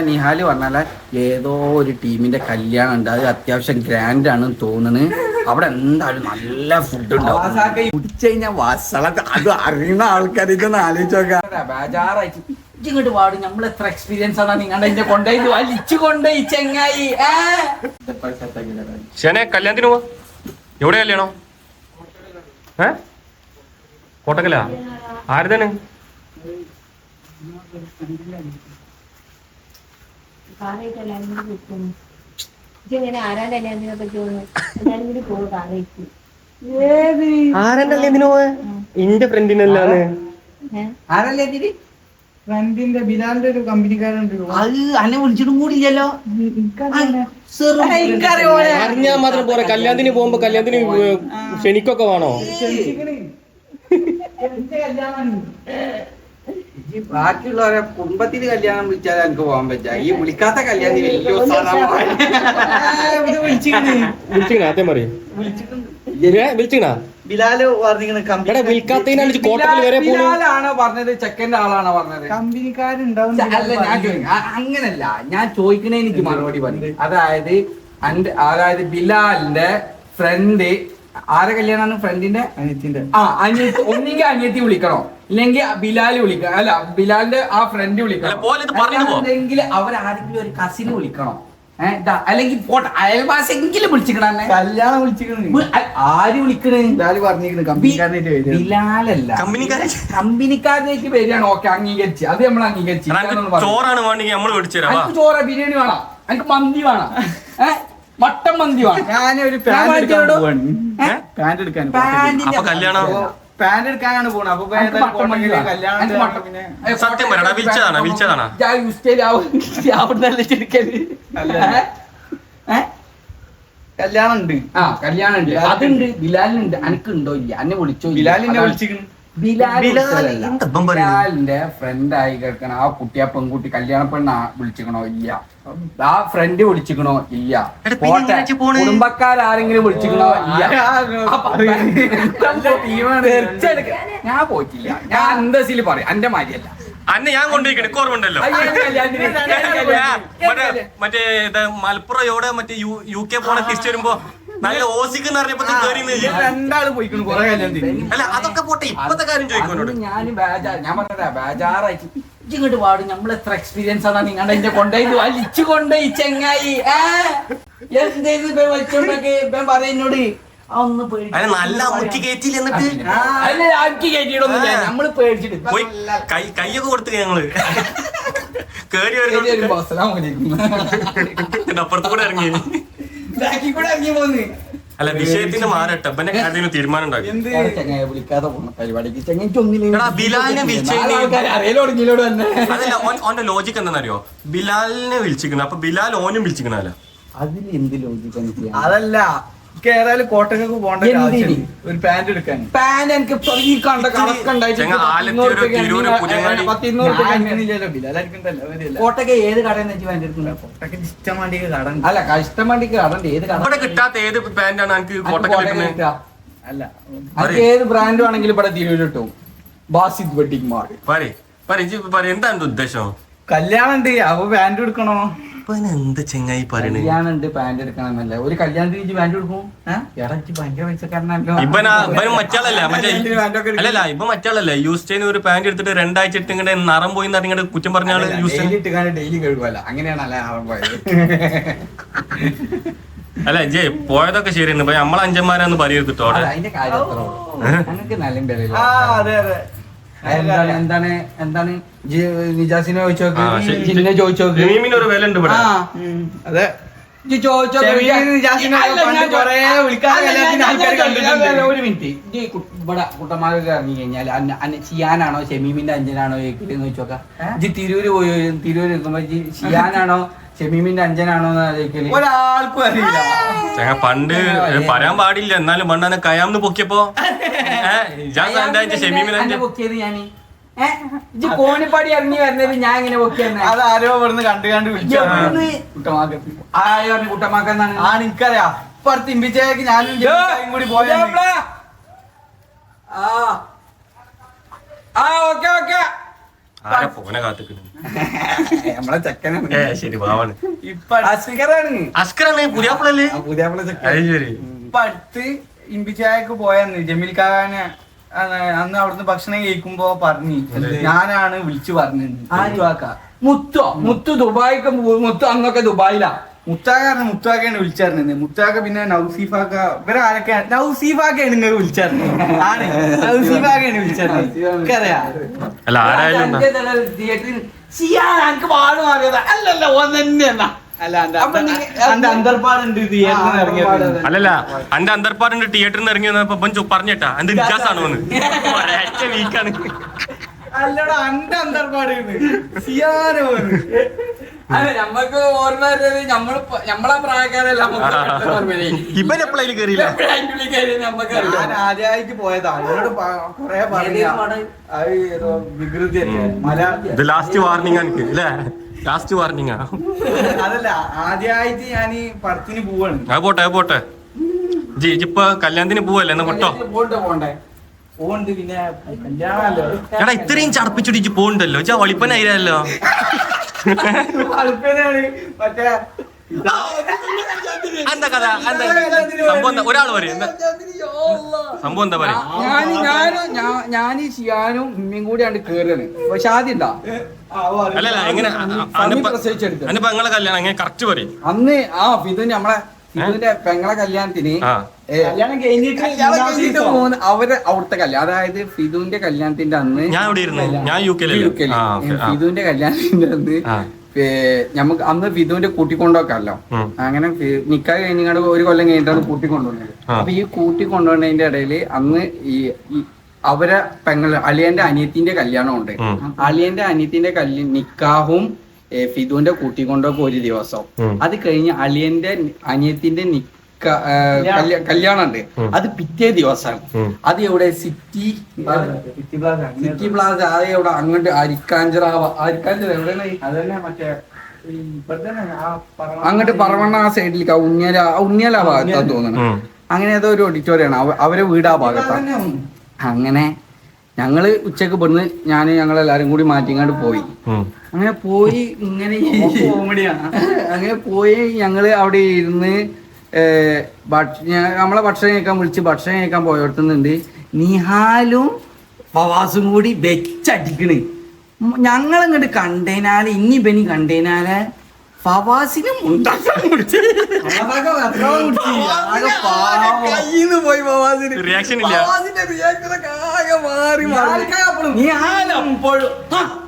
നിഹാല് പറഞ്ഞാല് ഏതോ ഒരു ടീമിന്റെ കല്യാണം ഉണ്ട്, അത് അത്യാവശ്യം ഗ്രാൻഡ് ആണ് തോന്നുന്നത്. അവിടെ എന്തായാലും നല്ല ഫുഡ് ഉണ്ടാവും. കുടിച്ചു കഴിഞ്ഞാൽ വസള അത് അറിയുന്ന ആൾക്കാർ ഇതൊന്ന് ആലോചിച്ച് നോക്കാം. ബേജാറായിട്ട് ഇങ്ങോട്ട് പാടും. നമ്മൾ എത്ര എക്സ്പീരിയൻസ് ആണ് നിങ്ങളുടെ ഇതിന്റെ കൊണ്ടുപോയി വലിച്ചു കൊണ്ടുപോയി ചെങ്ങായി. കല്യാണത്തിന് പോവാ. എവിടെ കല്യാണോ? കോട്ടക്കല ആരുതാണ്? ആരല്ലേ ഇതിനോ? എന്റെ ഫ്രണ്ടിനല്ലാന്ന്. ആരല്ലേ ഇതിന്? ഫ്രണ്ടിന്റെ ബിലാലിന്റെ ഒരു കമ്പനിക്കാരുണ്ട്. അത് അന്നെ വിളിച്ചിട്ടും കൂടിയില്ലല്ലോ. അറിഞ്ഞാൽ മാത്രം പോരാ, കല്യാണത്തിന് പോകുമ്പോ കല്യാണത്തിന് ക്ഷണിക്കൊക്കെ വേണോ? ബാക്കിയുള്ളവരെ കുടുംബത്തിന് കല്യാണം വിളിച്ചാൽ എനിക്ക് പോകാൻ പറ്റാ. ഈ വിളിക്കാത്ത കല്യാണത്തിന് വിളിച്ചിക്കണ പറയും. ബിലാല് ബിലാലാണോ പറഞ്ഞത്? ചെക്കന്റെ ആളാണോ പറഞ്ഞത്? കമ്പനിക്കാരുണ്ടാവും. അല്ല, അങ്ങനല്ല ഞാൻ ചോദിക്കണേ. എനിക്ക് മറുപടി പറഞ്ഞു. അതായത് ബിലാലിന്റെ ഫ്രണ്ട് ആരെ കല്യാണമാണ്? ഫ്രണ്ടിന്റെ അനിയത്തിന്റെ. അനിയത്തി. ഒന്നെങ്കിൽ അനിയത്തി വിളിക്കണോ, ഇല്ലെങ്കിൽ ബിലാല് വിളിക്കണം. അല്ല, ബിലാലിന്റെ ആ ഫ്രണ്ട് വിളിക്കണം, അല്ലെങ്കിൽ അവരാരെങ്കിലും ഒരു കസിന് വിളിക്കണോ, അല്ലെങ്കിൽ പോട്ടെ അയൽവാസെങ്കിലും വിളിച്ചിക്കണ. കല്യാണം വിളിച്ചിക്കണ. ആര് വിളിക്കണേ? ബിലാലല്ല, കമ്പനിക്കാരനേക്ക് വരികയാണ്. ഓക്കെ, അംഗീകരിച്ച്. അത് നമ്മൾ അംഗീകരിച്ചു. ചോറ ബിരിയാണി വേണം, എനിക്ക് മന്തി വേണം, മട്ടൻ മന്തി വേണം. ഞാനൊരു പാന്റ് എടുക്കാൻ പാന്റ് എടുക്കാനാണ് പോണത്. അപ്പൊ കല്യാണം ഉണ്ട്. കല്യാണം ഉണ്ട്, അതുണ്ട്. ബിലാലിനുണ്ട്. എനിക്കുണ്ടോ ഇല്ല? എന്നെ വിളിച്ചോ? ബിലാലിനെ വിളിച്ചിരിക്കുന്നു. ബിലാലിന്റെ ഫ്രണ്ട് ആയി കേൾക്കണ ആ കുട്ടി, ആ പെൺകുട്ടി കല്യാണ പെണ്ണ വിളിച്ചിക്കണോ? ഇല്ല. ആ ഫ്രണ്ട് വിളിച്ചിക്കണോ? ഇല്ല. കുടുംബക്കാരെങ്കിലും വിളിച്ചിക്കണോ? ഇല്ല. ഞാൻ പോയിട്ടില്ല. ഞാൻ അന്തസ്സിൽ പറയും, എന്റെ മാതിരിയല്ല. അന്നെ ഞാൻ കൊണ്ടുപോയിക്കണേ ഓർമ്മണ്ടല്ലോ. മറ്റേ മലപ്പുറം എവിടെ മറ്റേ UK പോണ തിരിച്ചു വരുമ്പോ നല്ല ഓസിക്കെന്ന് പറഞ്ഞപ്പോ രണ്ടാള് പോയിക്കണു കൊറേ കല്യാണത്തിന്. അല്ല, അതൊക്കെ പോട്ടെ, ഇപ്പത്തെ കാര്യം ചോദിക്കോളൂ. ഞാൻ പറഞ്ഞ ബേജാറായിട്ട് ഇങ്ങോട്ട് പാടും. നമ്മൾ എത്ര എക്സ്പീരിയൻസ് ആണ് നിങ്ങളുടെ ഇതിന്റെ കൊണ്ടുപോയി വലിച്ചു കൊണ്ടുപോയി ചെങ്ങായി. എന്തേത് വലിച്ചോണ്ടൊക്കെ പറയുന്നോട് ഒന്ന് നല്ല അമ്മക്ക് കയറ്റില്ല. എന്നിട്ട് നമ്മള് പേടിച്ചിട്ട് കൈയൊക്കെ കൊടുത്തു ഞങ്ങള് കേറി അപ്പുറത്ത് കൂടെ ഇറങ്ങി. അല്ല, വിഷയത്തിന് മാറട്ടെ. അതിന് തീരുമാനം ഉണ്ടാക്കി. വിളിക്കാതെ പോകുന്ന പരിപാടിക്ക് ബിലാലിനെ അതല്ല, ഓന്റെ ലോജിക്ക് എന്താണെന്നറിയോ? ബിലാലിനെ വിളിച്ചിരിക്കണം, അപ്പൊ ബിലാൽ ഓനും വിളിച്ചിരിക്കണല്ലോ. അതിൽ എന്ത് ലോജിക്ക്? അതല്ല, കേരള കോട്ടക്കൊക്കെ പോകണ്ട ഒരു പാന്റ് എടുക്കാൻ. പാന്റ് എനിക്ക് കോട്ടയ്ക്ക് ഏത് കടയെന്ന് വെച്ച് പാന്റ് എടുക്കുന്നത്? കോട്ടയ്ക്ക് ഇഷ്ടമാണ്ടിക്ക് കട അല്ല, കഷ്ടമാണ്ടിക്ക് കടണ്ട്. ഏത് കട കിട്ടാത്ത ഏത് പാന്റാണ് എനിക്ക് കോട്ടയ്ക്ക്? അല്ല, ഏത് ബ്രാൻഡ് ആണെങ്കിലും ഇവിടെ തിരൂര് കിട്ടും. Basid wedding mall. എന്താണ് ഉദ്ദേശം? കല്യാണം ഉണ്ട്, അപ്പൊ പാന്റ് എടുക്കണോ? എന്ത് ചെങ്ങായി പറയണേ? കല്യാണുണ്ട്, പാന്റ് എടുക്കണമെന്നല്ല. ഒരു കല്യാണത്തിന് പാന്റ് എടുക്കും. ഭയങ്കര പൈസക്കാരനല്ലോ. ഇവനും മറ്റാളല്ല, അല്ലല്ല, ഇപ്പൊ മറ്റാളല്ല. യൂസ് ചെയ്യുന്ന ഒരു പാന്റ് എടുത്തിട്ട് 2 ആഴ്ച ഇട്ട് ഇങ്ങനെ നിറം പോയി നിങ്ങളുടെ കുറ്റം പറഞ്ഞാൽ ഡെയിലി കഴുകുമല്ല. അങ്ങനെയാണല്ലേ നിറം പോയത്? അല്ല, ജെ പോയതൊക്കെ ശരിയാണ്. നമ്മളെ അഞ്ചന്മാരാന്ന് പറയരുത്. അതിന്റെ കാര്യം നല്ല പേരല്ല. എന്താണ് നിജാസിനെ ചോദിച്ചോക്ക്, ജിന്നെ ചോദിച്ചോക്ക്. ഒരു വില ഉണ്ട് ഇവിടെ. അതെ, ഒരു മിനിറ്റ്. ഇവിടെ കുട്ടന്മാരൊക്കെ ഇറങ്ങി കഴിഞ്ഞാൽ ഷിയാനാണോ ഷമീമിന്റെ അഞ്ചനാണോ എന്ന് ചോദിച്ചോക്കാം. തിരൂര് പോയി, തിരൂര് നിൽക്കുമ്പോ ഷിയാനാണോ ഷമീമിന്റെ അഞ്ചനാണോ ഒരാൾക്കും അറിയില്ല. പണ്ട് പറയാൻ പാടില്ല, എന്നാലും പണ്ടാണ് കയാന്ന് പൊക്കിയപ്പോ പൊക്കിയത് ഞാന് കോണിപ്പാടി ഇറങ്ങി വരുന്നത് ഞാൻ ഇങ്ങനെ പൊക്കിയത്. അതാരോ ഇവിടുന്ന് കണ്ടു വിളിച്ചു കുട്ടമാക്കെന്നാണ്. എനിക്കറിയാം. ഇപ്പുറത്ത് ഇമ്പിച്ചേക്ക് ഞാനും കൂടി പോയ ആ ഓക്കെ ഓക്കെ ആരാ പോനെ കാത്തിക്കുന്നു നമ്മളെ ചെക്കനാണ് ശരി പാവാണ് ഇപ്പൊ അസ്കറാണ് അസ്കറാണ് പുതിയ ആപ്പിളല്ലേ പുതിയ നമ്മളെ ചെക്കൻ അത് ശരി ഇപ്പൊ അടുത്ത് ഇമ്പിച്ചായക്ക് പോയെന്ന് ജമീൽ ഖാനെ അന്ന് അവിടുന്ന് ഭക്ഷണം കഴിക്കുമ്പോ പറഞ്ഞു ഞാനാണ് വിളിച്ചു പറഞ്ഞത് മുത്തു ദുബായിക്ക് മുത്തു അന്നൊക്കെ ദുബായിലാ മുത്താക്കാണ് വിളിച്ചറിഞ്ഞത് മുത്താക്ക പിന്നെ നൗസീഫാക്ക ഇവരെ ആരൊക്കെ നൗസീഫാക്കാണ് നിങ്ങൾ വിളിച്ചറിഞ്ഞത് ആണ് നൗസീഫാക്കാണ് വിളിച്ചറിഞ്ഞത് അറിയാ അല്ല ആരായാലും എന്താ? തിയേറ്ററിൽ എനിക്ക് പാട് മാറിയതാ അല്ലല്ല ഓൻ തന്നെയെന്നാ അല്ല എന്റെ അന്തർപ്പാടുണ്ട് തിയേറ്ററിൽ ഇറങ്ങിയത് അല്ലല്ല എന്റെ അന്തർപ്പാടുണ്ട് തിയേറ്ററിൽ നിന്ന് ഇറങ്ങി വന്നപ്പോ ഇപ്പം പറഞ്ഞേട്ടാ എന്റെ വിശ്വാസാണോ ഒരാഴ്ച വീക്കാണ് അല്ലടാ എന്റെ അന്തർപ്പാട് സിയാനോ അല്ല നമ്മക്ക് ഓർമ്മ നമ്മളെ പ്രായക്കാരല്ല ഇവൻ എപ്പോഴായാലും കേറിയില്ല ഞാൻ ആദ്യമായിട്ട് പോയതാ എന്നോട് കൊറേ പറഞ്ഞു അത് ഏതോ വികൃതി മല ഇത് ലാസ്റ്റ് വാർണിംഗ് എനിക്ക് അല്ലേ ലാസ്റ്റ് വാർണിംഗാ അതല്ല ആദ്യമായിട്ട് ഞാൻ ഈ പടത്തിന് പോവാണ് അത് പോട്ടെ ഇപ്പൊ കല്യാണത്തിന് പോവല്ലേ എന്നാ പൊട്ടോ പോണ്ടേ പോണ്ട് പിന്നെ കല്യാണല്ലോ എടാ ഇത്രയും ചടപ്പിച്ചിട്ട് പോണ്ടല്ലോ ചാ ഒളിപ്പനായിരല്ലോ അല്പനാണ് മറ്റേ എന്താ കഥ എന്താ സംഭവം എന്താ ഒരാൾ പറയും സംഭവം എന്താ പറയാ ഞാൻ ഈ ഷിയാനും ഉമ്മയും കൂടി ആണ് കേറാണ് പക്ഷെ ആദ്യം ഉണ്ടാ അല്ലല്ല എങ്ങനെ പ്രസവിച്ചെടുത്തത് അതിനിപ്പോ നിങ്ങളെ കല്യാണം എങ്ങനെ കറക്റ്റ് പറയും അന്ന് ഫിദുന്റെ നമ്മളെ ഫിദുന്റെ പെങ്ങളെ കല്യാണത്തിന് കല്യാണം കഴിഞ്ഞിട്ട് അവര് അവിടുത്തെ കല്യാണം അതായത് ഫിദുന്റെ കല്യാണത്തിന്റെ അന്ന് ഞാൻ ഇവിടെ ഇരുന്നു ഞാൻ യു കെ ഫിദുന്റെ കല്യാണത്തിന്റെ അന്ന് നമുക്ക് അന്ന് ഫിദുവിന്റെ കൂട്ടിക്കൊണ്ടോക്കല്ലോ അങ്ങനെ നിക്കാഹ് കഴിഞ്ഞാണ്ട് ഒരു കൊല്ലം കഴിഞ്ഞിട്ടാണ് കൂട്ടിക്കൊണ്ടുവന്നത് അപ്പൊ ഈ കൂട്ടിക്കൊണ്ടുവന്നതിന്റെ ഇടയില് അന്ന് ഈ അവരെ പെങ്ങൾ അളിയന്റെ അനിയത്തിന്റെ കല്യാണം ഉണ്ട് അളിയന്റെ അനിയത്തിന്റെ നിക്കാഹും ഫിദുവിന്റെ കൂട്ടിക്കൊണ്ടൊക്കെ ഒരു ദിവസം അത് കഴിഞ്ഞ് അളിയന്റെ അനിയത്തിന്റെ കല്യാണം ഉണ്ട് അത് പിറ്റേ ദിവസമാണ് അത് എവിടെ സിറ്റി പ്ലാസ അത് എവിടെ അങ്ങോട്ട് അരിക്കാഞ്ചിറ എവിടെയാണ് അതന്നെ മറ്റേ അങ്ങോട്ട് പറവണ്ണ ആ സൈഡിലേക്ക് ഉണ്ണിയല ഭാഗത്താന്ന് തോന്നുന്നു അങ്ങനെ ഏതോ ഒരു ഓഡിറ്റോറിയം ആണ് അവരെ വീട് ആ ഭാഗത്താണ് അങ്ങനെ ഞങ്ങള് ഉച്ചക്ക് ഇവിടുന്ന് ഞങ്ങളെല്ലാരും കൂടി മാറ്റിങ്ങാണ്ട് പോയി അങ്ങനെ പോയി ഇങ്ങനെ അങ്ങനെ പോയി ഞങ്ങള് അവിടെ ഇരുന്ന് നമ്മളെ ഭക്ഷണം കഴിക്കാൻ വിളിച്ച് ഭക്ഷണം കഴിക്കാൻ പോയടത്തുന്നുണ്ട് നിഹാലും ഫവാസും കൂടി വെച്ചടിക്കണ് ഞങ്ങളിങ്ങോട്ട് കണ്ടേനാല് ഇനി ബനി കണ്ടേനാല് ഫവാസിനും കയ്യിന്ന് പോയി ഫവാസിന് റിയാക്ഷൻ ഇല്ല ഫവാസിന്റെ റിയാക്ഷനൊക്കെ ആകെ മാറി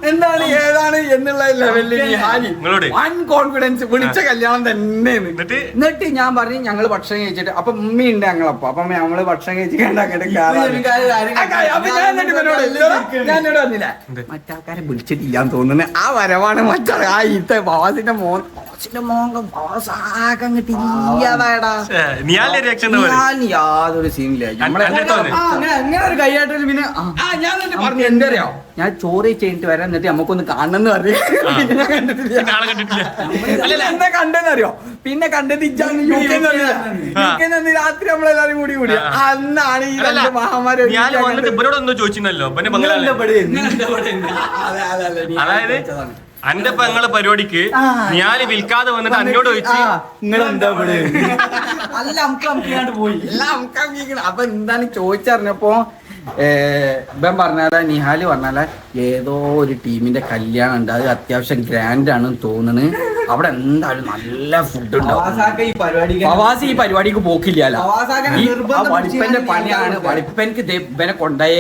എന്താണ് ഏതാണ് എന്നുള്ള ലെവലില് നിങ്ങളോട് വൺ കോൺഫിഡൻസ് വിളിച്ച കല്യാണം തന്നെ എന്നിട്ട് ഞാൻ പറഞ്ഞു ഞങ്ങള് ഭക്ഷണം കഴിച്ചിട്ട് അപ്പൊ ഉമ്മയുണ്ട് ഞങ്ങളപ്പോ അപ്പൊ നമ്മള് ഭക്ഷണം കഴിച്ചിട്ട് ഞാനോട് വന്നില്ല മറ്റാൾക്കാരെ വിളിച്ചിട്ടില്ലാന്ന് തോന്നുന്നു ആ വരവാണ് മറ്റാൾ ആ ഈത്ത ഫവാസിന്റെ യാതൊരു സീനില്ല അങ്ങനെ ഒരു കൈയാട്ടൽ പിന്നെ പറഞ്ഞു എന്തറിയോ ഞാൻ ചോറ് കഴിഞ്ഞിട്ട് വരാൻ എന്നിട്ട് നമുക്കൊന്ന് കാണണമെന്ന് പറഞ്ഞു എന്താ കണ്ടെന്നറിയോ പിന്നെ കണ്ടത് രാത്രി നമ്മളെല്ലാരും കൂടി അന്നാണ് ഈ രണ്ട് മഹാമാരി ഇവരോടൊന്നും ചോദിച്ചിരുന്നല്ലോ അതായത് അന്റെ പെങ്ങളെ പരിപാടിക്ക് ഞാൻ വിൽക്കാതെ വന്നിട്ട് എന്നോട് ചോദിച്ചു നിങ്ങളെന്താ ഇവിടെ അല്ല പോയി അപ്പൊ എന്താണ് ചോദിച്ചറിഞ്ഞപ്പോ ഇവൻ പറഞ്ഞാല നിഹാല് പറഞ്ഞാല ഏതോ ഒരു ടീമിന്റെ കല്യാണം ഉണ്ട് അത് അത്യാവശ്യം ഗ്രാൻഡ് ആണെന്ന് തോന്നുന്നു അവിടെ എന്തായാലും നല്ല ഫുഡ് ഉണ്ടാവും ഫവാസ് ഈ പരിപാടിക്ക് പോക്കില്ലല്ലോ വളിപ്പന്റെ പണിയാണ് വളിപ്പനിക്ക് ഇവനെ കൊണ്ടേ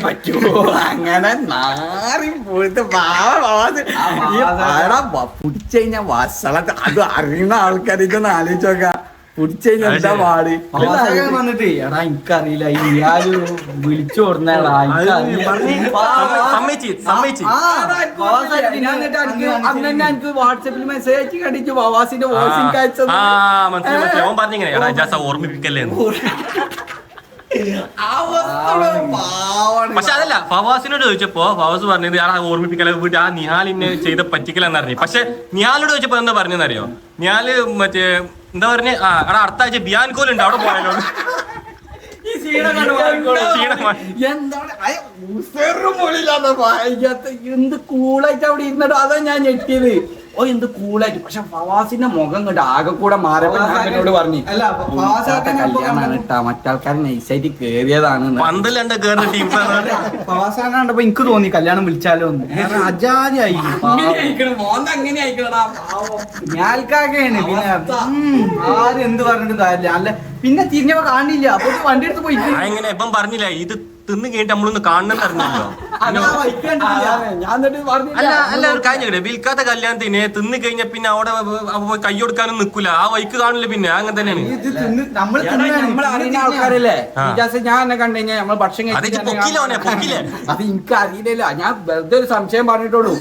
പറ്റൂ അങ്ങനെ നാറി പോയിട്ട് പിടിച്ചു കഴിഞ്ഞാൽ വസളത്ത് അത് അറിയുന്ന ആൾക്കാർ ഇതൊന്ന് ആലോചിച്ച് നോക്കാം പിടിച്ചു കഴിഞ്ഞാൽ എന്താ പാട് വന്നിട്ട് എടാ എനിക്കറിയില്ല ഇയാള് വിളിച്ചു കൊടുന്നാടാ എനിക്ക് വാട്സാപ്പിൽ മെസ്സേജ് അയച്ച് കണ്ടിച്ചു ഫവാസിന്റെ വോയിസിംഗ് അയച്ചത് ഓർമ്മിപ്പിക്കല്ലേ പക്ഷെ അതല്ല ഫവാസിനോട് ചോദിച്ചപ്പോ ഫവാസ് പറഞ്ഞത് ആ ഓർമ്മിപ്പിക്കല വീട്ട് ആ നിഹാലിനെ ചെയ്ത പറ്റിക്കലെന്ന് പറഞ്ഞു പക്ഷെ നിഹാലിനോട് ചോദിച്ചപ്പോ എന്താ പറഞ്ഞെന്നറിയോ നിഹാല് മറ്റേ എന്താ പറഞ്ഞ അടുത്ത ആഴ്ച ബിയാൻകോലുണ്ട് അവിടെ പോയാലോ ഈ എന്താണ് എന്ത് കൂളായിട്ട് അവിടെ ഇരുന്നിട്ട് അതാ ഞാൻ ഞെട്ടിയത്. ഓ എന്ത് കൂളായിട്ട്. പക്ഷെ ഫവാസിന്റെ മുഖം കണ്ട് ആകെ കൂടെ മാറിയപ്പോ ഞാൻ എന്നോട് പറഞ്ഞു കല്യാണാണ് കേട്ടാ, മറ്റാൾക്കാർ നൈസായിട്ട് കേറിയതാണ്. പന്തലുണ്ട് കേറുന്ന ടീംസാണ്. ഫവാസാനെ കണ്ടപ്പോ എനിക്ക് തോന്നി കല്യാണം വിളിച്ചാലോ എന്ന്. അജാതിയായി അങ്ങനെ ആയിക്കണടാ. ഞാൽക്കാകെയാണ്. പിന്നെ ആരും എന്ത് പറഞ്ഞിട്ട് കാര്യമില്ല. അല്ല പിന്നെ തിരിഞ്ഞപ്പോ കാണില്ല. അപ്പൊ വണ്ടി എടുത്ത് പോയി. എങ്ങനെ ഇപ്പം പറഞ്ഞില്ല ഇത് തിന്ന് കഴിഞ്ഞിട്ട് നമ്മളൊന്ന് കാണണമെന്നറിഞ്ഞല്ലോ. ഞാൻ അല്ല അല്ല ഒരു കാര്യം ചോദിക്കട്ടെ, വിൽക്കാത്ത കല്യാണത്തിന് തിന്ന് കഴിഞ്ഞ പിന്നെ അവിടെ പോയി കൈ കൊടുക്കാനും നിക്കൂല, ആ വൈക്ക് കാണില്ല. പിന്നെ അങ്ങനെ തന്നെയാണ്. അറിയുന്ന ആൾക്കാരല്ലേ ഞാൻ എന്നെ കണ്ടു കഴിഞ്ഞാൽ നമ്മൾ ഭക്ഷണം അത് പൊക്കില്ല പൊക്കില്ലേ. അത് എനിക്ക് അറിയില്ലല്ലോ. ഞാൻ വെറുതെ ഒരു സംശയം പറഞ്ഞിട്ടുള്ളൂ.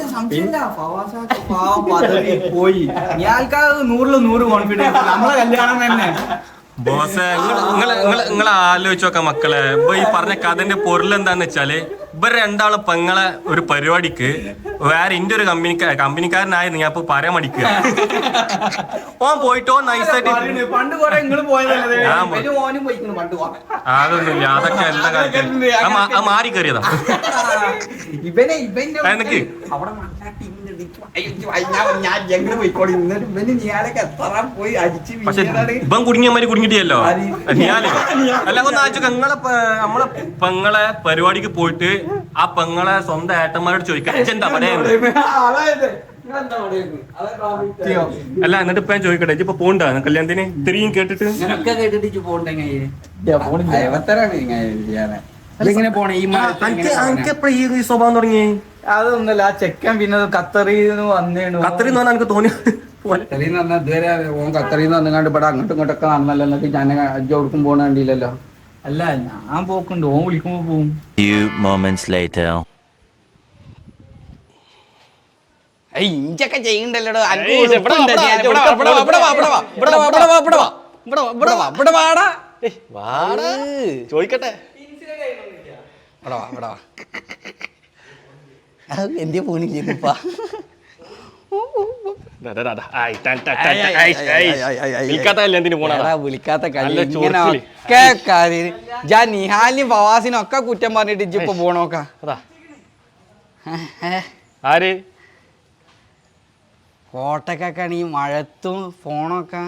പോയി ഞാൽക്കാ 100 കോൺഫിഡൻസ് നമ്മളെ കല്യാണം തന്നെ. ബോസേ നിങ്ങൾ ആലോചിച്ച് നോക്കാം മക്കളെ. ഇപ്പൊ ഈ പറഞ്ഞ കഥന്റെ പൊരുൾ എന്താന്ന് വെച്ചാല് ഇവർ രണ്ടാളെ പെങ്ങളെ ഒരു പരിപാടിക്ക് വേറെ ഇന്റെ ഒരു കമ്പനിക്കാരനായിരുന്നു ഞാൻ ഇപ്പൊ പറയാൻ മടിക്കുക. ഓൻ പോയിട്ടോ നൈസായിട്ട് പണ്ട് കുറെ നിങ്ങള് പോയതല്ലേ. അതൊന്നുമില്ല, അതൊക്കെ എല്ലാ കാലത്തും മാറി കയറിയതാ. ഇവനെ എനിക്ക് പക്ഷെ ഇപ്പം കുടുങ്ങിയമാര് കുടുങ്ങിട്ടില്ലല്ലോ. ഞാന് അല്ല ഒന്ന് ആലോചിച്ചോ, നമ്മളെ പെങ്ങളെ പരിപാടിക്ക് പോയിട്ട് ആ പെങ്ങളെ സ്വന്തം ഏട്ടന്മാരോട് ചോദിക്കാം എന്താ പറയുന്നത്. അല്ല എന്നിട്ട് ഇപ്പൊ ഞാൻ ചോദിക്കട്ടെ, ഇപ്പൊ പോണ്ടാ കല്യാണത്തിന് ഇത്രയും കേട്ടിട്ട് ഈ സ്വഭാവം തുടങ്ങി. അതൊന്നല്ല, ആ ചെക്കൻ പിന്നെ ഖത്തറിന്ന് വന്നേണു. ഖത്തറിന്ന് പറഞ്ഞാൽ എനിക്ക് തോന്നി ഖത്തറിന്ന് പറഞ്ഞാൽ ഇതുവരെ ഓൻ ഖത്തറിന്ന് വന്നുകൊണ്ട് ഇവിടെ അങ്ങോട്ടും ഇങ്ങോട്ടൊക്കെ നടന്നല്ലോ. എന്നിട്ട് ഞാൻ അജ്ജ കൊടുക്കും പോണ കണ്ടില്ലല്ലോ. അല്ല ഞാൻ പോക്കുണ്ട്, ഓൻ വിളിക്കുമ്പോ പോവും. ഇഞ്ചൊക്കെ ചെയ്യണ്ടല്ലോ. ചോദിക്കട്ടെ എന്തിയ പോണില്ലേ വിളിക്കാത്ത ഞാൻ നിഹാലിനും ഫവാസിനും ഒക്കെ കുറ്റം പറഞ്ഞിട്ട് ഇജ്ജിപ്പൊ പോണോക്ക. ആര് കോട്ടക്കൊക്കെ ഈ മഴത്തും ഫോണൊക്കെ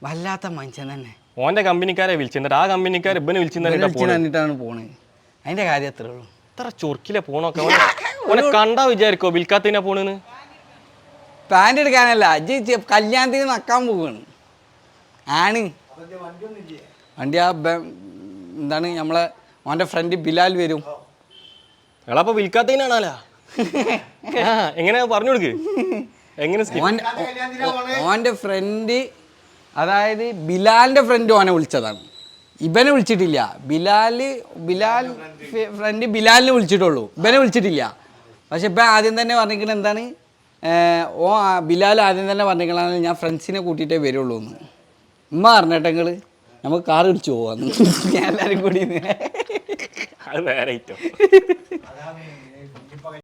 വല്ലാത്ത മനുഷ്യൻ തന്നെ. ഓന്റെ കമ്പനിക്കാരെ വിളിച്ചിട്ട് ആ കമ്പനിക്കാരെ ഇവനെ വിളിച്ചിട്ടാണ് പോണത്. അതിന്റെ കാര്യം അത്രേ ഉള്ളൂ. ഇത്ര ചൊർക്കിലെ പോണൊക്കെ ഓനെ കണ്ടാ വിചാരിക്കോ വിൽക്കാത്തതിനാ പോണെന്ന്. പാൻറ് എടുക്കാനല്ല, അജ്ജ് കല്യാണത്തിന് നക്കാൻ പോവാണ്. ആണ് വണ്ടി ആ എന്താണ് നമ്മളെ ഓൻ്റെ ഫ്രണ്ട് ബിലാൽ വരും. എളാപ്പൊ വിൽക്കാത്തതിനാണല്ല. എങ്ങനെ പറഞ്ഞു കൊടുക്ക്. എങ്ങനെ ഓൻ്റെ ഫ്രണ്ട്, അതായത് ബിലാലിൻ്റെ ഫ്രണ്ട് ഓനെ വിളിച്ചതാണ്, ഇവനെ വിളിച്ചിട്ടില്ല. ബിലാൽ ഫ്രണ്ട് ബിലാലിനെ വിളിച്ചിട്ടുള്ളൂ, ഇവനെ വിളിച്ചിട്ടില്ല. പക്ഷെ ഇപ്പം ആദ്യം തന്നെ പറഞ്ഞിരിക്കുന്നത് എന്താണ്, ബിലാൽ ആദ്യം തന്നെ പറഞ്ഞിരിക്കണ ഞാൻ ഫ്രണ്ട്സിനെ കൂട്ടിയിട്ടേ വരുള്ളൂ എന്ന്. ഉമ്മ പറഞ്ഞിട്ടെങ്കിൽ നമുക്ക് കാർ പിടിച്ച് പോവാന്ന് എല്ലാവരും കൂടി. അത് വേറെ ഐറ്റം.